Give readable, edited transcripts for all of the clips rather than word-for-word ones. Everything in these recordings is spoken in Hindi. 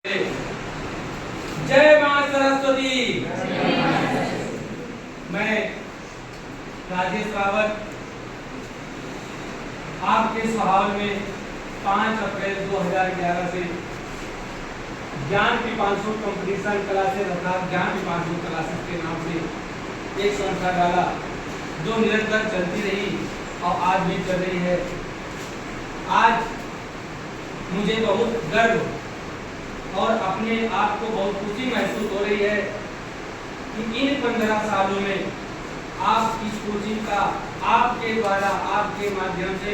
जय मां सरस्वती। मैं राजेश रावत आपके सहाल में 5 अप्रैल 2011 से ज्ञान पीपांशु कंपटीशन क्लासेस अर्थात ज्ञान पीपांशु क्लासेस के नाम से एक संस्था डाला जो निरंतर चलती रही और आज भी चल रही है। आज मुझे बहुत गर्व और अपने आप को बहुत खुशी महसूस हो रही है कि इन 15 सालों में आप इस कोचिंग का आपके द्वारा आपके माध्यम से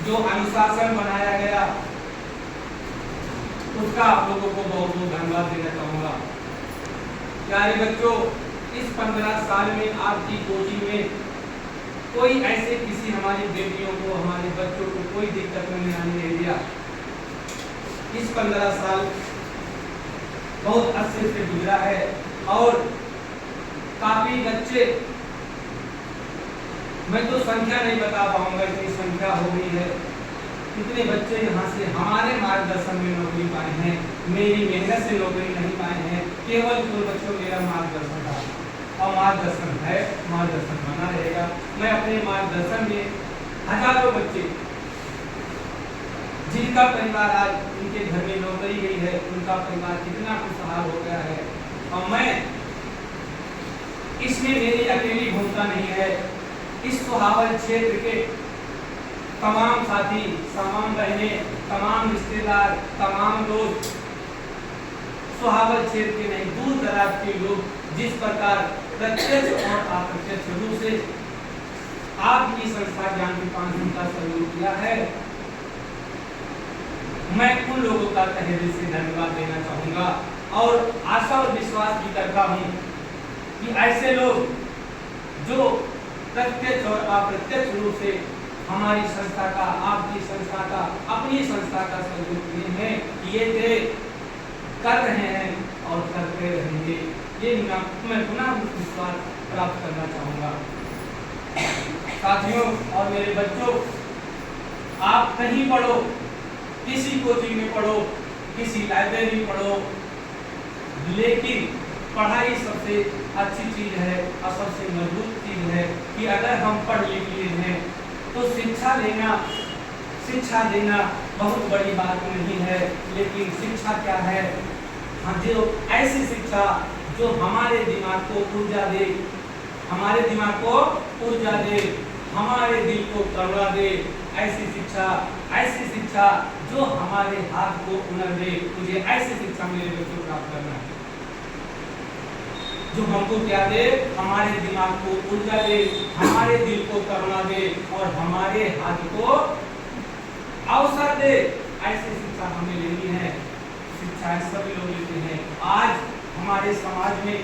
जो अनुशासन बनाया गया उसका आप लोगों को बहुत बहुत धन्यवाद देना चाहूँगा। प्यारे बच्चों, इस 15 साल में आपकी कोचिंग में कोई ऐसे किसी हमारी बेटियों को हमारे बच्चों को कोई दिक्कत नहीं आने दिया। इस 15 साल बहुत अच्छे से गुजरा है और काफी बच्चे, मैं तो संख्या नहीं बता पाऊंगा, इतनी संख्या हो गई है, कितने बच्चे यहाँ से हमारे मार्गदर्शन में नौकरी पाए हैं, मेरी मेहनत से नौकरी नहीं पाए हैं, केवल कुछ बच्चों मेरा मार्गदर्शन था और मार्गदर्शन है, मार्गदर्शन बना रहेगा। मैं अपने मार्गदर्शन में हजारों बच्चे जिनका परिवार आज उनके घर में नौकरी गई है, उनका परिवार कितना खुशहाल हो गया है और मैं इसमें मेरी अकेली भूमिका नहीं है। इस सुहावल क्षेत्र के तमाम साथी, तमाम बहनें, तमाम रिश्तेदार, तमाम लोग, सुहावल क्षेत्र के नहीं दूर दराज के लोग जिस प्रकार प्रत्यक्ष और अप्रत्यक्ष रूप से आपकी संस्था ज्ञान पीपांशु का सहयोग किया है, मैं उन लोगों का तहे दिल से धन्यवाद देना चाहूँगा और आशा और विश्वास भी करता हूँ कि ऐसे लोग जो प्रत्यक्ष और अप्रत्यक्ष रूप से हमारी संस्था का, आपकी संस्था का, अपनी संस्था का सहयोग किए थे, कर रहे हैं और करते रहेंगे, ये मैं पुनः विश्वास प्राप्त करना चाहूँगा। साथियों और मेरे बच्चों, आप कहीं पढ़ो, किसी कोचिंग में पढ़ो, किसी लाइब्रेरी में पढ़ो, लेकिन पढ़ाई सबसे अच्छी चीज है और सबसे मजबूत चीज है कि अगर हम पढ़ लिख लिए हैं तो शिक्षा देना बहुत बड़ी बात नहीं है, लेकिन शिक्षा क्या है? हाँ, जो ऐसी शिक्षा जो हमारे दिमाग को ऊर्जा दे, हमारे दिमाग को ऊर्जा दे, हमारे दिल को करुणा दे, ऐसी शिक्षा जो हमारे हाथ को हुनर दे। मुझे ऐसी शिक्षा मेरे बच्चों को प्राप्त करना है जो हमको क्या दे, हमारे दिमाग को ऊर्जा दे, हमारे दिल को करुणा दे और हमारे हाथ को अवसर दे। ऐसी शिक्षा हमें लेनी है। शिक्षा सभी लोग लेते हैं। आज हमारे समाज में,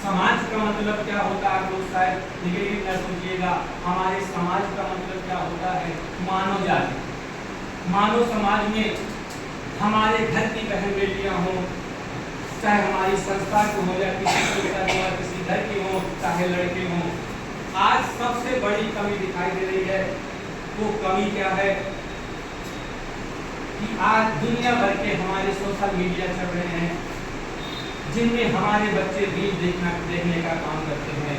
समाज का मतलब क्या होता है? लोग शायद निगेटिव न सोचिएगा। हमारे समाज का मतलब क्या होता है? मानव जाति। मानव समाज में हमारे घर की बहन बेटियां हों, चाहे हमारी संस्था की हो या किसी घर की हो, चाहे लड़के हों, आज सबसे बड़ी कमी दिखाई दे रही है। वो कमी क्या है कि आज दुनिया भर के हमारे सोशल मीडिया चल रहे हैं जिनमें हमारे बच्चे रील देखने का काम करते हैं।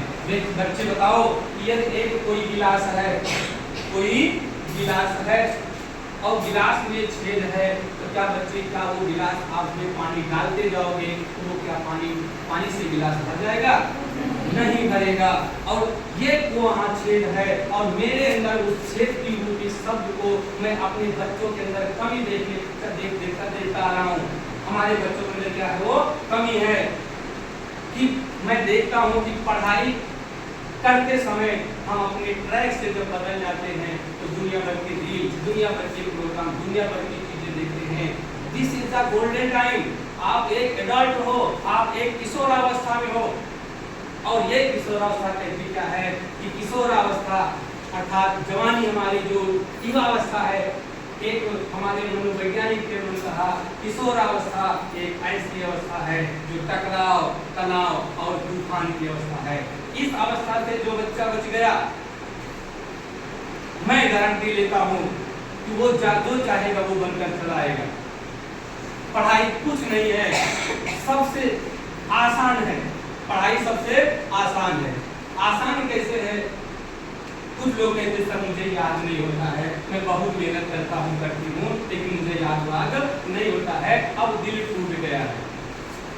बच्चे बताओ, यदि एक कोई गिलास है और गिलास में छेद है तो क्या बच्चे का वो गिलास आप में पानी डालते जाओगे तो वो क्या पानी से गिलास भर जाएगा? नहीं भरेगा। और ये वहाँ छेद है और मेरे अंदर उस छेद की रूपी शब्द को मैं अपने बच्चों के अंदर कमी देखता आ रहा हूँ। हमारे बच्चों के अंदर क्या है? वो कमी है कि मैं देखता हूँ कि पढ़ाई करते समय हम अपने ट्रैक से जब बदल जाते हैं तो दुनिया भर के रील, दुनिया भर के प्रोग्राम, दुनिया भर की चीजें देखते हैं। This is the golden time. आप एक एडल्ट हो, आप एक किशोरावस्था में हो और ये किशोरावस्था कहती क्या है कि किशोरावस्था अर्थात जवानी, हमारी जो युवावस्था है, एक हमारे मनोवैज्ञानिक ने कहा किशोरावस्था एक ऐसी अवस्था है जो टकराव, तनाव और तूफान की अवस्था है। इस अवस्था से जो बच्चा बच गया, मैं गारंटी लेता हूँ कि वो जो चाहेगा वो बनकर चला आएगा। पढ़ाई कुछ नहीं है, सबसे आसान है। पढ़ाई सबसे आसान है। आसान कैसे है? कुछ लोग कहते सर मुझे याद नहीं होता है, मैं बहुत मेहनत करता हूँ करती हूँ लेकिन मुझे याद नहीं होता है, अब दिल टूट गया है।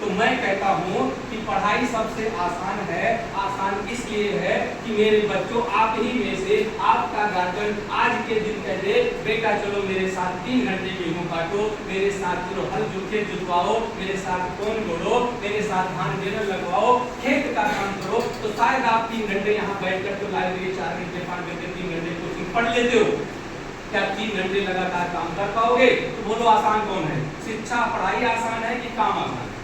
तो मैं कहता हूँ कि पढ़ाई सबसे आसान है। आसान इसलिए है कि मेरे बच्चों, आप ही में से आपका गार्जियन आज के दिन कह दे बेटा चलो मेरे साथ 3 घंटे गेहूं काटो, मेरे साथ चलो हल जुतवाओ, मेरे साथ कौन बोलो, मेरे साथ धान गेहूं लगवाओ, खेत का काम करो, तो शायद आप 3 घंटे यहाँ बैठ कर तो लाइब्रेरी 4 घंटे 5 घंटे 3 घंटे कोचिंग पढ़ लेते हो। क्या 3 घंटे लगातार काम कर पाओगे? तो बोलो आसान कौन है? शिक्षा पढ़ाई आसान है कि काम आसान है?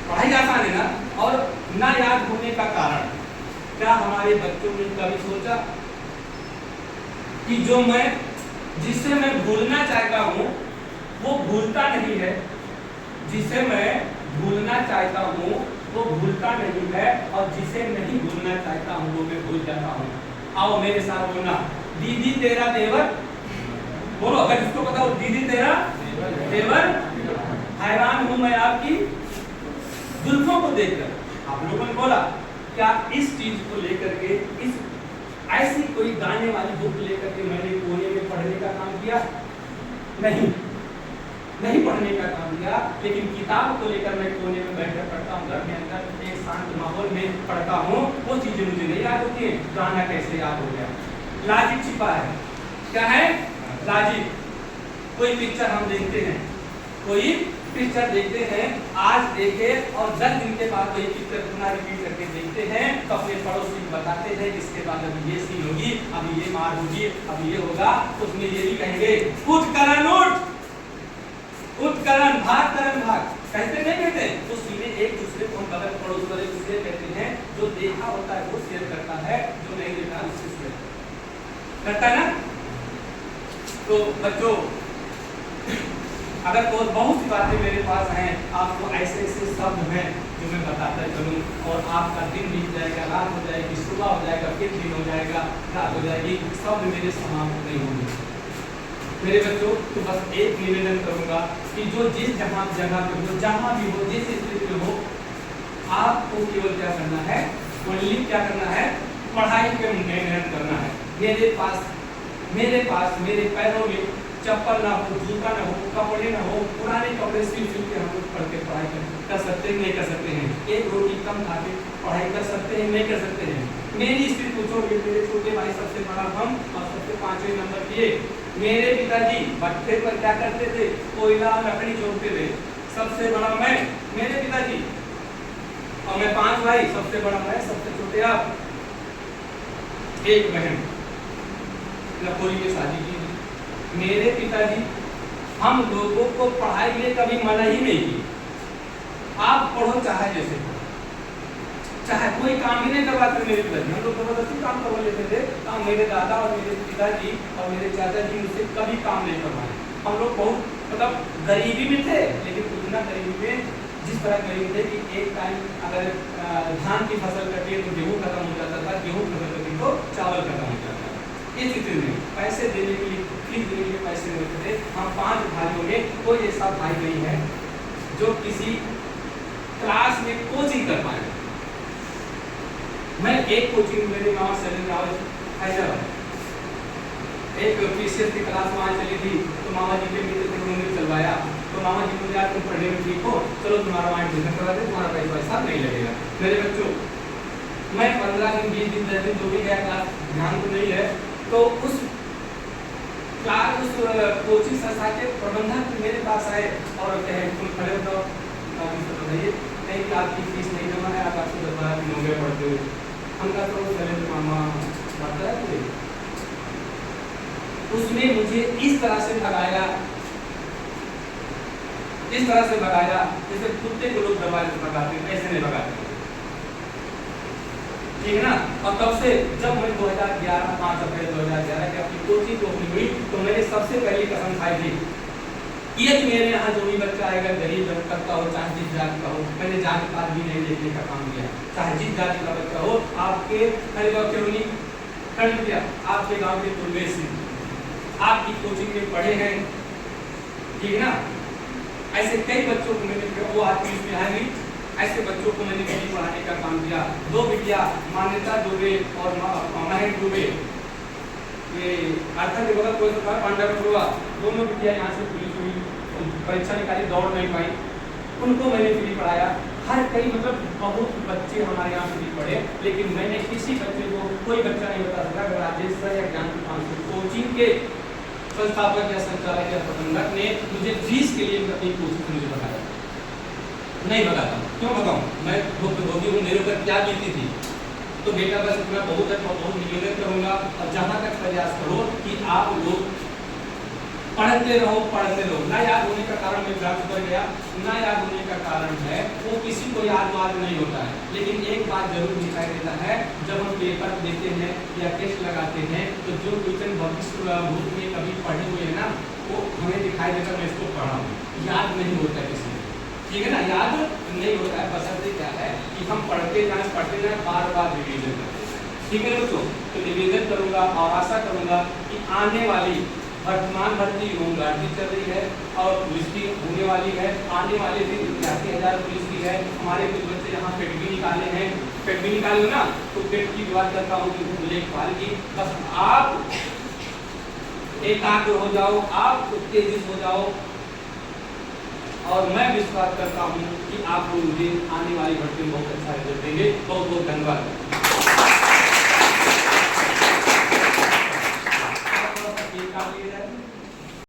पढ़ाई आसान है ना। और ना याद होने का कारण क्या हमारे बच्चों ने कभी सोचा कि जो मैं जिसे मैं भूलना चाहता हूँ वो भूलता नहीं है, जिसे मैं भूलना चाहता हूँ वो भूलता नहीं है, और जिसे नहीं भूलना चाहता हूँ वो मैं भूल जाता हूँ। आओ मेरे साथ बोलना, दीदी तेरा देवर। बोलो अगर जिसको पता हो, दीदी तेरा देवर। हैरान हूं मैं आपकी जुल्फों को देखकर। आप लोगों ने बोला क्या इस चीज को लेकर के, इस ऐसी कोई गाने वाली बुक लेकर के मैंने कोने में पढ़ने का काम किया? नहीं पढ़ने का काम किया, लेकिन किताब को लेकर मैं कोने में बैठकर पढ़ता हूँ, घर के अंदर एक शांत माहौल में पढ़ता हूँ। वो चीजें मुझे नहीं याद होती है। गाना कैसे याद हो गया? लॉजिक छिपा है। क्या है? लॉजिक। कोई पिक्चर हम देखते हैं, कोई पिक्चर देखते हैं, आज देखे और 10 दिन के बाद वही पिक्चर पुनः रिपीट करके देखते हैं, तो अपने पड़ोसी को बताते हैं इसके बाद अभी ये सीन होगी, अभी ये मार होगी, अभी ये होगा, उसमें ये भी कहेंगे उठ करण उठ, उठ करण भाग, करण भाग। कहते नहीं कहते? तो सीधे एक दूसरे को बगल पड़ोस वाले दूसरे कहते हैं, जो देखा होता है वो शेयर करता है, जो नहीं देखा उससे शेयर करता है ना। तो बच्चों, अगर तो बहुत सी बातें मेरे पास हैं, आपको ऐसे ऐसे शब्द हैं जो मैं बताता चलूं, और आपका दिन बीत जाएगा, रात हो जाएगी, सुबह हो जाएगा, फिर दिन हो जाएगा, रात हो जाएगी, शब्द मेरे समाप्त नहीं होंगे। मेरे बच्चों, तो बस एक निवेदन करूंगा कि जो जिस जगह पे हो, जहां भी हो, जिस स्थिति में हो, आपको केवल क्या करना है? ओनली क्या करना है? पढ़ाई पे मेहनत करना है। मेरे पास मेरे पैरों में चप्पल ना हो, जूता ना हो, कपड़े ना हो, पुराने कपड़े सिल के हम लोग पढ़ के पढ़ाई कर सकते हैं? नहीं कर सकते हैं। एक रोटी कम खा के पढ़ाई कर सकते हैं? नहीं कर सकते हैं। मेरी स्थिति पूछोगे, मेरे छोटे भाई सबसे बड़ा हम और सबसे 5वें नंबर किए। मेरे पिताजी भट्ठे पर क्या करते थे? कोयला लकड़ी जोड़ते थे। सबसे बड़ा मैं, मेरे पिताजी, और मैं 5 भाई, सबसे बड़ा मैं, सबसे छोटे आप। एक बहन लखोरी में शादी की। मेरे पिताजी हम लोगों को पढ़ाई में कभी मना ही नहीं की। आप पढ़ो चाहे जैसे, चाहे कोई काम ही नहीं करवाते मेरे पिताजी, हम लोग जबरदस्ती काम करवा लेते थे। काम मेरे दादा और मेरे पिताजी और मेरे चाचा जी मुझसे कभी काम नहीं करवाए। हम लोग बहुत मतलब गरीबी में थे, लेकिन उतना गरीबी में जिस तरह गरीबी थे कि एक टाइम अगर धान की फसल कटी है तो गेहूँ खत्म हो जाता था, गेहूँ फसल कटी तो चावल खत्म हो जाता था। इस स्थिति में पैसे देने के लिए, फीस देने के लिए पैसे नहीं होते थे। हम 5 भाइयों में कोई ऐसा भाई नहीं है जो किसी क्लास में कोचिंग कर पाए। मैं एक कोचिंग, मेरे गाँव शैलेंद्र हैदराबाद, एक पीसीएस की क्लास वहाँ चली थी, तो मामा जी के मित्र थे, उन्होंने चलवाया। तो मामा जी को यार तुम पढ़ने में ठीक हो, चलो तुम्हारा वहाँ एडमिशन करवा दे, तुम्हारा पैसा नहीं लगेगा। मेरे बच्चों, मैं 15 दिन 20 दिन 10 दिन जो भी गया क्लास, ध्यान तो नहीं है, तो उस कोचिंग संस्था के प्रबंधक मेरे पास आए और कहे तुम खड़े हो जाओ, बताइए कहीं कि आपकी फीस नहीं जमा है, आप आपसे 10-12 दिन हो गए पढ़ते हुए। हम कहते हो शैलेंद्र मामा पढ़ता है तुझे? उसने मुझे इस तरह से भगाया, इस तरह से भगाया जैसे कुत्ते को लोग दबा के भगाते, ऐसे नहीं भगाते, ठीक है ना। और तब से जब मैं 2011 5 अप्रैल 2011 की अपनी कोचिंग ओपनिंग हुई, तो मैंने सबसे पहली कसम खाई थी कि यदि मेरे यहाँ जो भी बच्चा आएगा, गरीब दबका का हो, चाहे जिस जाति का हो, मैंने जाति पात भी नहीं देखने का काम किया। चाहे जिस जाति का बच्चा हो, आपके कर दिया, आपके गाँव के कुलवेश सिंह आपकी कोचिंग में पढ़े हैं, ठीक है ना। ऐसे कई बच्चों को मैंने, वो आदमी इसमें है नहीं, ऐसे बच्चों को मैंने फ्री पढ़ाने का काम किया। 2 बिटिया मान्यता दुबे और महेश दुबे, ये अर्थक के बगल कोई तो पांडव, दोनों बिटिया यहाँ से पुलिस हुई, परीक्षा निकाली, दौड़ नहीं पाई, उनको मैंने फ्री पढ़ाया। हर कई मतलब बहुत बच्चे हमारे यहाँ फ्री पढ़े, लेकिन मैंने किसी बच्चे को, कोई बच्चा नहीं बता सकता अगर राजेश सर या ज्ञान कोचिंग के संस्थापक या संचालक या प्रबंधक ने मुझे फीस के लिए अपनी कोशिश मुझे बताया, नहीं बताता। क्यों बताऊं, मैं भोगी हूँ, मेरे ऊपर क्या बीती थी। तो बेटा बस मैं बहुत निवेदन करूंगा, और जहां तक प्रयास करो कि आप लोग पढ़ते रहो। ना याद होने का कारण मैं ग्राफ पर गया, ना याद होने का कारण है वो किसी को याद नहीं होता है, लेकिन एक बात जरूर दिखाई देता है, जब हम पेपर देते हैं या टेस्ट लगाते हैं तो जो क्वेश्चन भविष्य भूत में कभी पढ़े हुए हैं ना, वो हमें दिखाई देता है मैं इसको पढ़ा हूँ, याद नहीं होता किसी को, ठीक है ना, याद नहीं होता है। बशर्ते क्या है कि हम पढ़ते जाए, बार बार रिवीजन करते हैं, ठीक है दोस्तों। तो निवेदन करूंगा और आशा करूंगा कि आने वाली वर्तमान भर्ती होमगार्ड की चल रही है और पुलिस की होने वाली है, आने वाले दिन 81,000 पुलिस की है। हमारे कुछ बच्चे यहाँ पेट भी निकाले हैं, पेट भी निकाले हो ना, तो पेट की बात करता हूँ कि लेखपाल की, बस आप एकाग्र हो जाओ, आप उत्तेजित हो जाओ, और मैं विश्वास करता हूँ कि आप लोग मुझे आने वाली भर्ती में बहुत अच्छा रिजल्ट देंगे। बहुत बहुत धन्यवाद।